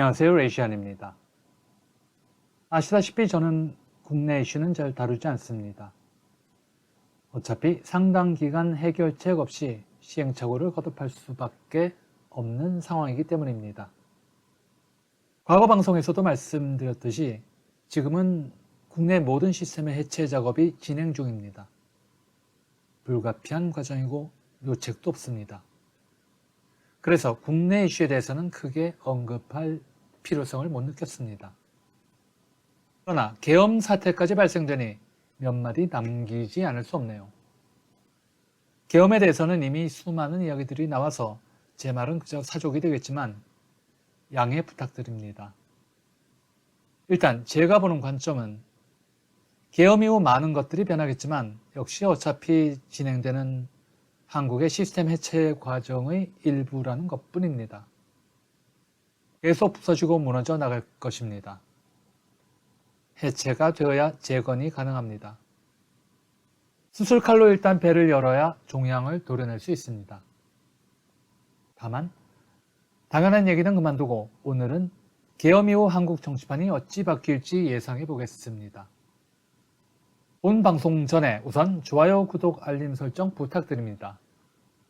안녕하세요. 레이시안입니다. 아시다시피 저는 국내 이슈는 잘 다루지 않습니다. 어차피 상당 기간 해결책 없이 시행착오를 거듭할 수밖에 없는 상황이기 때문입니다. 과거 방송에서도 말씀드렸듯이 지금은 국내 모든 시스템의 해체 작업이 진행 중입니다. 불가피한 과정이고 묘책도 없습니다. 그래서 국내 이슈에 대해서는 크게 언급할 필요성을 못 느꼈습니다. 그러나 계엄 사태까지 발생되니 몇 마디 남기지 않을 수 없네요. 계엄에 대해서는 이미 수많은 이야기들이 나와서 제 말은 그저 사족이 되겠지만 양해 부탁드립니다. 일단 제가 보는 관점은 계엄 이후 많은 것들이 변하겠지만 역시 어차피 진행되는 한국의 시스템 해체 과정의 일부라는 것뿐입니다. 계속 부서지고 무너져 나갈 것입니다. 해체가 되어야 재건이 가능합니다. 수술칼로 일단 배를 열어야 종양을 도려낼 수 있습니다. 다만 당연한 얘기는 그만두고 오늘은 계엄 이후 한국 정치판이 어찌 바뀔지 예상해 보겠습니다. 본 방송 전에 우선 좋아요, 구독, 알림 설정 부탁드립니다.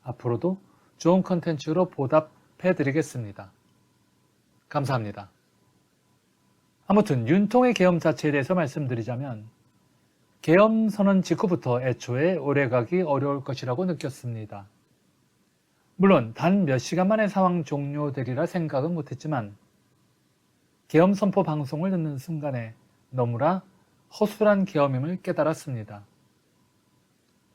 앞으로도 좋은 컨텐츠로 보답해 드리겠습니다. 감사합니다. 아무튼 윤통의 계엄 자체에 대해서 말씀드리자면 계엄 선언 직후부터 애초에 오래가기 어려울 것이라고 느꼈습니다. 물론 단 몇 시간 만에 상황 종료되리라 생각은 못했지만 계엄 선포 방송을 듣는 순간에 너무나 허술한 계엄임을 깨달았습니다.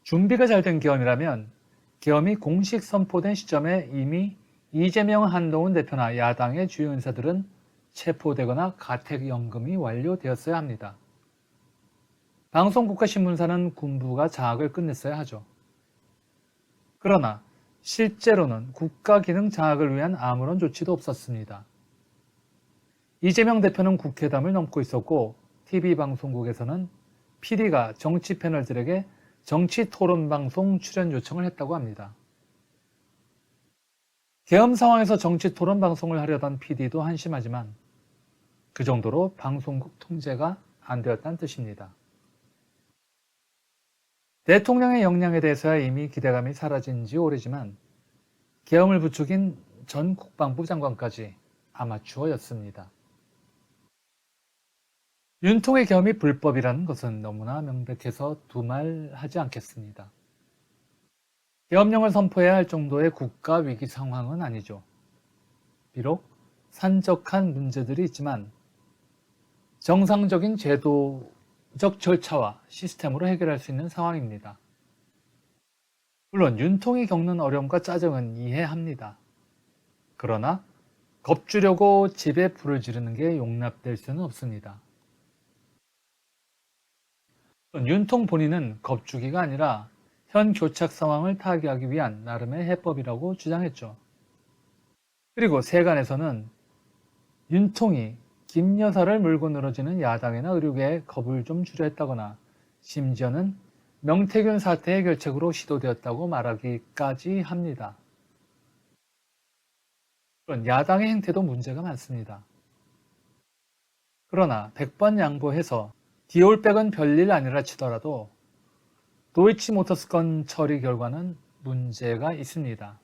준비가 잘 된 계엄이라면 계엄이 공식 선포된 시점에 이미 이재명, 한동훈 대표나 야당의 주요 인사들은 체포되거나 가택연금이 완료되었어야 합니다. 방송국가신문사는 군부가 장악을 끝냈어야 하죠. 그러나 실제로는 국가기능 장악을 위한 아무런 조치도 없었습니다. 이재명 대표는 국회담을 넘고 있었고 TV방송국에서는 PD가 정치 패널들에게 정치 토론방송 출연 요청을 했다고 합니다. 계엄 상황에서 정치 토론 방송을 하려던 PD도 한심하지만 그 정도로 방송국 통제가 안 되었다는 뜻입니다. 대통령의 역량에 대해서야 이미 기대감이 사라진 지 오래지만 계엄을 부추긴 전 국방부 장관까지 아마추어였습니다. 윤통의 계엄이 불법이라는 것은 너무나 명백해서 두말하지 않겠습니다. 계엄령을 선포해야 할 정도의 국가 위기 상황은 아니죠. 비록 산적한 문제들이 있지만 정상적인 제도적 절차와 시스템으로 해결할 수 있는 상황입니다. 물론 윤통이 겪는 어려움과 짜증은 이해합니다. 그러나 겁주려고 집에 불을 지르는 게 용납될 수는 없습니다. 윤통 본인은 겁주기가 아니라 현 교착 상황을 타개하기 위한 나름의 해법이라고 주장했죠. 그리고 세간에서는 윤통이 김 여사를 물고 늘어지는 야당이나 의료계에 겁을 좀 주려 했다거나 심지어는 명태균 사태 해결책으로 시도되었다고 말하기까지 합니다. 그런 야당의 행태도 문제가 많습니다. 그러나 100번 양보해서 디올백은 별일 아니라 치더라도 도이치모터스 건 처리 결과는 문제가 있습니다.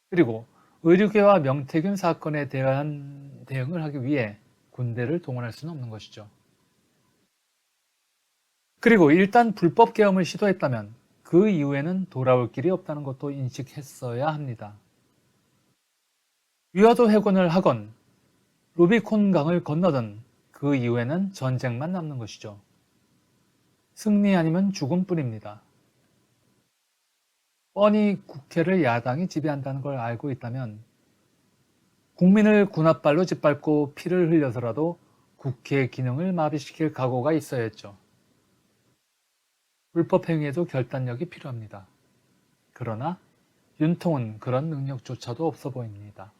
그리고 의료계와 명태균 사건에 대한 대응을 하기 위해 군대를 동원할 수는 없는 것이죠. 그리고 일단 불법 계엄을 시도했다면 그 이후에는 돌아올 길이 없다는 것도 인식했어야 합니다. 위화도 해군을 하건 루비콘강을 건너든 그 이후에는 전쟁만 남는 것이죠. 승리 아니면 죽음뿐입니다. 뻔히 국회를 야당이 지배한다는 걸 알고 있다면 국민을 군홧발로 짓밟고 피를 흘려서라도 국회의 기능을 마비시킬 각오가 있어야 했죠. 불법 행위에도 결단력이 필요합니다. 그러나 윤통은 그런 능력조차도 없어 보입니다.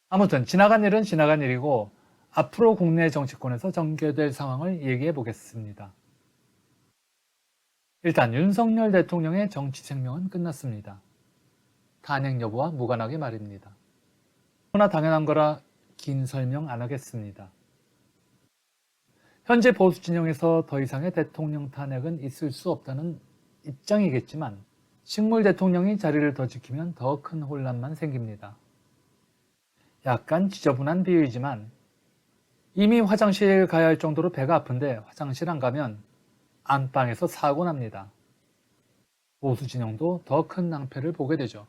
아무튼 지나간 일은 지나간 일이고 앞으로 국내 정치권에서 전개될 상황을 얘기해 보겠습니다. 일단 윤석열 대통령의 정치 생명은 끝났습니다. 탄핵 여부와 무관하게 말입니다. 너무나 당연한 거라 긴 설명 안 하겠습니다. 현재 보수 진영에서 더 이상의 대통령 탄핵은 있을 수 없다는 입장이겠지만 식물 대통령이 자리를 더 지키면 더 큰 혼란만 생깁니다. 약간 지저분한 비유이지만 이미 화장실 가야 할 정도로 배가 아픈데 화장실 안 가면 안방에서 사고 납니다. 보수 진영도 더 큰 낭패를 보게 되죠.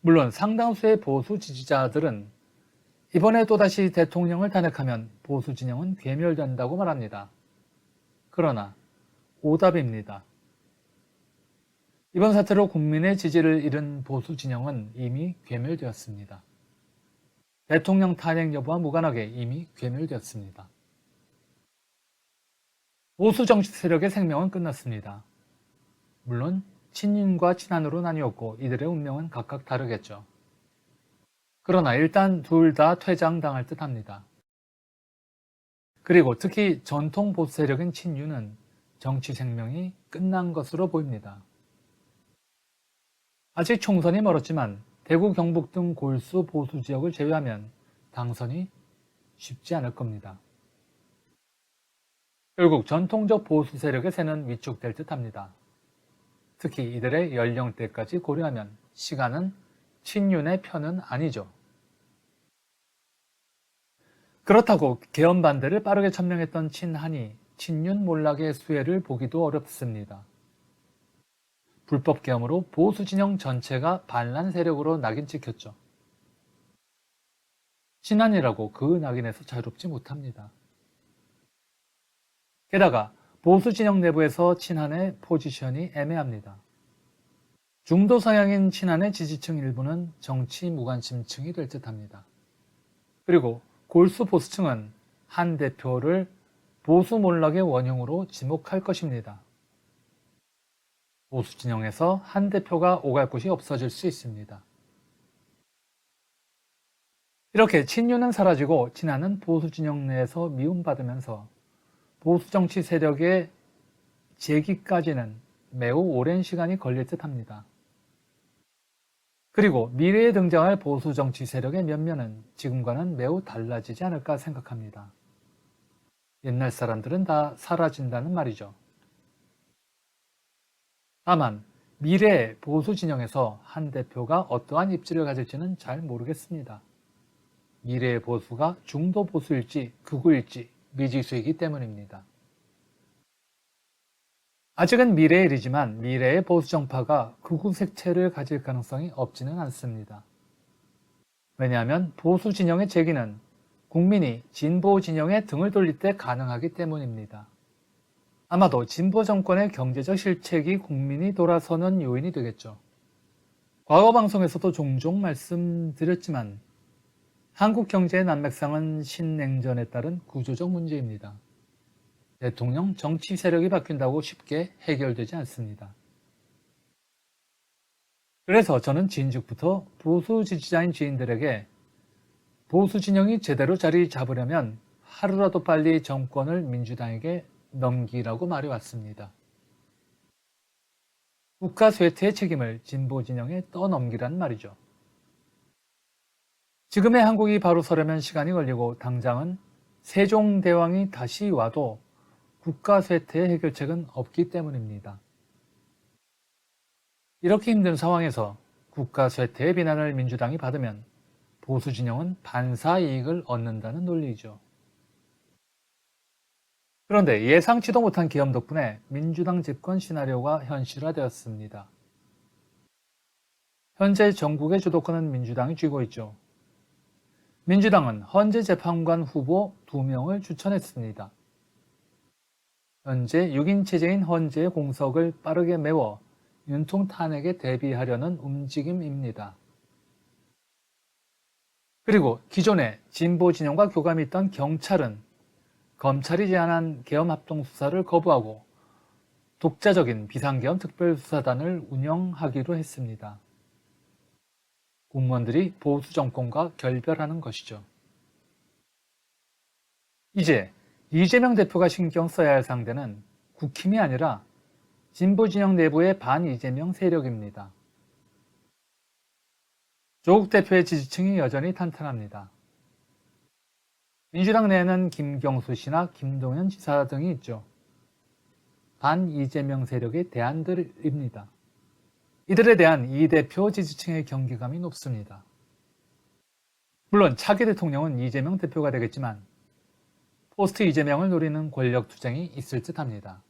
물론 상당수의 보수 지지자들은 이번에 또다시 대통령을 탄핵하면 보수 진영은 괴멸된다고 말합니다. 그러나 오답입니다. 이번 사태로 국민의 지지를 잃은 보수 진영은 이미 괴멸되었습니다. 대통령 탄핵 여부와 무관하게 이미 괴멸되었습니다. 보수 정치 세력의 생명은 끝났습니다. 물론 친윤과 친한으로 나뉘었고 이들의 운명은 각각 다르겠죠. 그러나 일단 둘 다 퇴장당할 듯합니다. 그리고 특히 전통 보수 세력인 친윤은 정치 생명이 끝난 것으로 보입니다. 아직 총선이 멀었지만 대구, 경북 등 골수 보수 지역을 제외하면 당선이 쉽지 않을 겁니다. 결국 전통적 보수 세력의 세는 위축될 듯합니다. 특히 이들의 연령대까지 고려하면 시간은 친윤의 편은 아니죠. 그렇다고 개헌 반대를 빠르게 천명했던 친한이 친윤 몰락의 수혜를 보기도 어렵습니다. 불법 계엄으로 보수 진영 전체가 반란 세력으로 낙인 찍혔죠. 친한이라고 그 낙인에서 자유롭지 못합니다. 게다가 보수 진영 내부에서 친한의 포지션이 애매합니다. 중도 성향인 친한의 지지층 일부는 정치 무관심층이 될 듯합니다. 그리고 골수 보수층은 한 대표를 보수 몰락의 원흉으로 지목할 것입니다. 보수 진영에서 한 대표가 오갈 곳이 없어질 수 있습니다. 이렇게 친윤은 사라지고 친한은 보수 진영 내에서 미움받으면서 보수 정치 세력의 재기까지는 매우 오랜 시간이 걸릴 듯합니다. 그리고 미래에 등장할 보수 정치 세력의 면면은 지금과는 매우 달라지지 않을까 생각합니다. 옛날 사람들은 다 사라진다는 말이죠. 다만 미래의 보수 진영에서 한 대표가 어떠한 입지를 가질지는 잘 모르겠습니다. 미래의 보수가 중도 보수일지 극우일지 미지수이기 때문입니다. 아직은 미래의 일이지만 미래의 보수 정파가 극우 색채를 가질 가능성이 없지는 않습니다. 왜냐하면 보수 진영의 재기는 국민이 진보 진영에 등을 돌릴 때 가능하기 때문입니다. 아마도 진보 정권의 경제적 실책이 국민이 돌아서는 요인이 되겠죠. 과거 방송에서도 종종 말씀드렸지만 한국 경제의 난맥상은 신냉전에 따른 구조적 문제입니다. 대통령 정치 세력이 바뀐다고 쉽게 해결되지 않습니다. 그래서 저는 진즉부터 보수 지지자인 지인들에게 보수 진영이 제대로 자리 잡으려면 하루라도 빨리 정권을 민주당에게 넘기라고 말해왔습니다. 국가 쇠퇴의 책임을 진보 진영에 떠넘기란 말이죠. 지금의 한국이 바로 서려면 시간이 걸리고 당장은 세종대왕이 다시 와도 국가 쇠퇴의 해결책은 없기 때문입니다. 이렇게 힘든 상황에서 국가 쇠퇴의 비난을 민주당이 받으면 보수 진영은 반사 이익을 얻는다는 논리죠. 그런데 예상치도 못한 계엄 덕분에 민주당 집권 시나리오가 현실화되었습니다. 현재 전국의 주도권은 민주당이 쥐고 있죠. 민주당은 헌재 재판관 후보 2명을 추천했습니다. 현재 6인 체제인 헌재의 공석을 빠르게 메워 윤통 탄핵에 대비하려는 움직임입니다. 그리고 기존에 진보 진영과 교감이 있던 경찰은 검찰이 제안한 계엄 합동 수사를 거부하고 독자적인 비상계엄 특별수사단을 운영하기로 했습니다. 공무원들이 보수 정권과 결별하는 것이죠. 이제 이재명 대표가 신경 써야 할 상대는 국힘이 아니라 진보 진영 내부의 반 이재명 세력입니다. 조국 대표의 지지층이 여전히 탄탄합니다. 민주당 내에는 김경수 씨나 김동연 지사 등이 있죠. 반 이재명 세력의 대안들입니다. 이들에 대한 이 대표 지지층의 경계감이 높습니다. 물론 차기 대통령은 이재명 대표가 되겠지만 포스트 이재명을 노리는 권력 투쟁이 있을 듯합니다.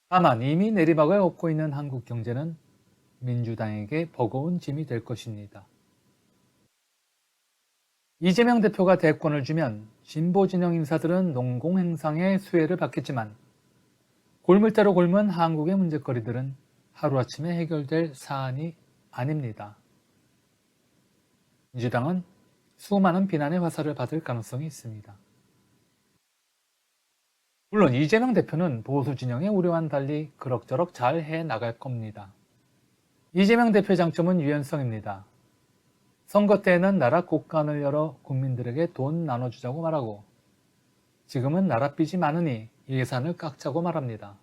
다만 이미 내리막을 걷고 있는 한국 경제는 민주당에게 버거운 짐이 될 것입니다. 이재명 대표가 대권을 주면 진보 진영 인사들은 농공행상의 수혜를 받겠지만 골물대로 곪은 한국의 문제거리들은 하루아침에 해결될 사안이 아닙니다. 민주당은 수많은 비난의 화살을 받을 가능성이 있습니다. 물론 이재명 대표는 보수 진영의 우려와는 달리 그럭저럭 잘 해나갈 겁니다. 이재명 대표의 장점은 유연성입니다. 선거 때에는 나라 곳간을 열어 국민들에게 돈 나눠주자고 말하고 지금은 나라 빚이 많으니 예산을 깎자고 말합니다.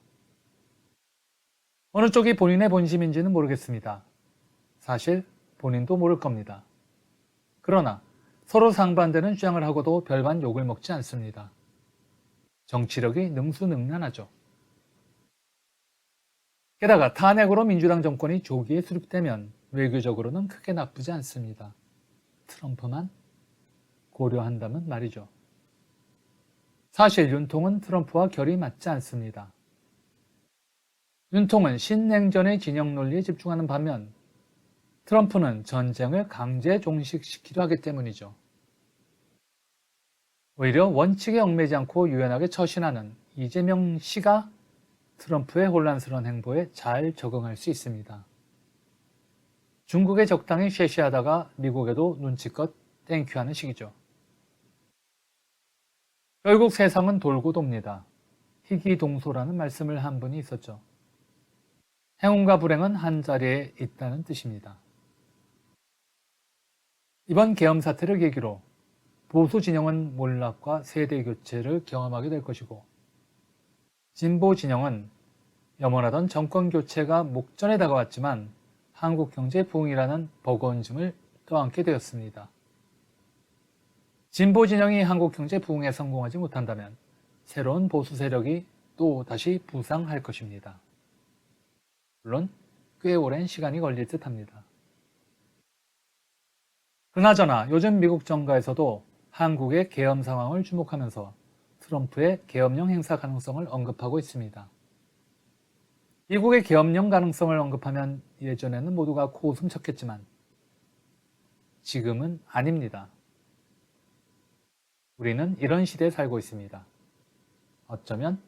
어느 쪽이 본인의 본심인지는 모르겠습니다. 사실 본인도 모를 겁니다. 그러나 서로 상반되는 주장을 하고도 별반 욕을 먹지 않습니다. 정치력이 능수능란하죠. 게다가 탄핵으로 민주당 정권이 조기에 수립되면 외교적으로는 크게 나쁘지 않습니다. 트럼프만 고려한다면 말이죠. 사실 윤통은 트럼프와 결이 맞지 않습니다. 윤통은 신냉전의 진영 논리에 집중하는 반면 트럼프는 전쟁을 강제 종식시키려 하기 때문이죠. 오히려 원칙에 얽매지 않고 유연하게 처신하는 이재명 씨가 트럼프의 혼란스러운 행보에 잘 적응할 수 있습니다. 중국에 적당히 쉐쉐하다가 미국에도 눈치껏 땡큐하는 식이죠. 결국 세상은 돌고 돕니다. 희귀동소라는 말씀을 한 분이 있었죠. 행운과 불행은 한자리에 있다는 뜻입니다. 이번 계엄 사태를 계기로 보수 진영은 몰락과 세대 교체를 경험하게 될 것이고 진보 진영은 염원하던 정권 교체가 목전에 다가왔지만 한국 경제 부흥이라는 버거운 짐을 떠안게 되었습니다. 진보 진영이 한국 경제 부흥에 성공하지 못한다면 새로운 보수 세력이 또 다시 부상할 것입니다. 물론 꽤 오랜 시간이 걸릴 듯합니다. 그나저나 요즘 미국 정가에서도 한국의 계엄 상황을 주목하면서 트럼프의 계엄령 행사 가능성을 언급하고 있습니다. 미국의 계엄령 가능성을 언급하면 예전에는 모두가 코웃음 쳤겠지만 지금은 아닙니다. 우리는 이런 시대에 살고 있습니다. 어쩌면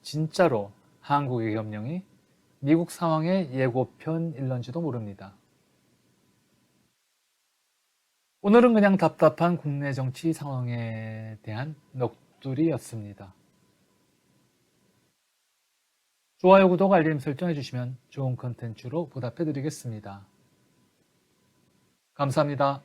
진짜로 한국의 계엄령이 미국 상황의 예고편일런지도 모릅니다. 오늘은 그냥 답답한 국내 정치 상황에 대한 넋두리였습니다. 좋아요, 구독, 알림 설정해 주시면 좋은 컨텐츠로 보답해 드리겠습니다. 감사합니다.